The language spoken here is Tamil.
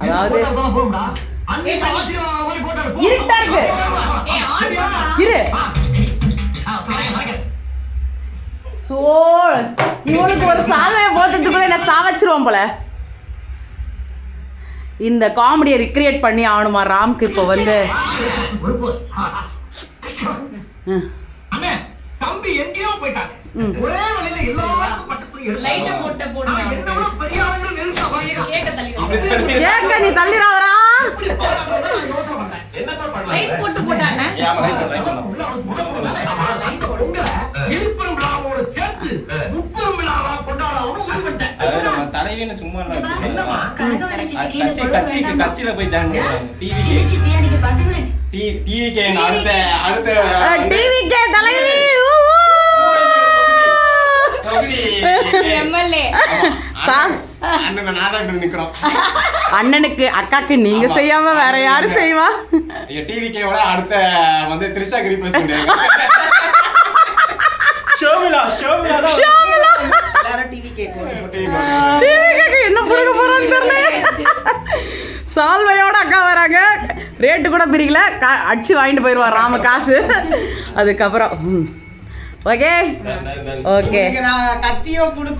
அதாவது இருட்டா இருக்கு. இரு சோ இவனுக்கு ஒரு சால்வையை போட்டதுக்குள்ள என்ன சாவச்சிருவோம் போல. இந்த காமெடியை ரிக்ரியேட் பண்ணி ஆகணுமா ராம்க்கு இப்போ வந்து. தம்பி எங்கேயோ போயிட்டாங்க. ஒரே வழியில எல்லாரும் பட்டு துணி லைட்ட போட்டு போடுங்க. என்னோட பெரிய ஆளுங்க நெருங்க வாங்க. கேக்க நீ தள்ளிராதடா. என்னப்பா பண்ணலாம்? லைட் போட்டு போட்டானே. லைட் போடுங்க. இருப்பரும் விழாவோட சேர்த்து முப்பரும் விழாவா கொண்டாடவும் முடிவெட்டேன். அது நம்ம தலைவின்னு சும்மா கட்சியில போய் ஜாயின் பண்ணுவாங்க. டிவிகே அடுத்த டிவிகே தலைவி எம்எல்ஏ அண்ணனுக்கு அக்காக்கு நீங்க செய்யாம வேற யாரு செய்வா? டிவிகேவோட அடுத்த வந்து த்ரிஷாக்கு ரீப்ளேஸ் பண்ணுவாங்க. ஷோமிலா எல்லாரும் டிவிகேக்கு என்ன கொடுக்க போறான்னு தெரியல. சால்வையோட அக்கா வராங்க. ரேட்டு கூட பிரிக்கல. அடிச்சு வாங்கிட்டு போயிடுவான் ராம காசு. அதுக்கப்புறம் ஓகே கத்தியோ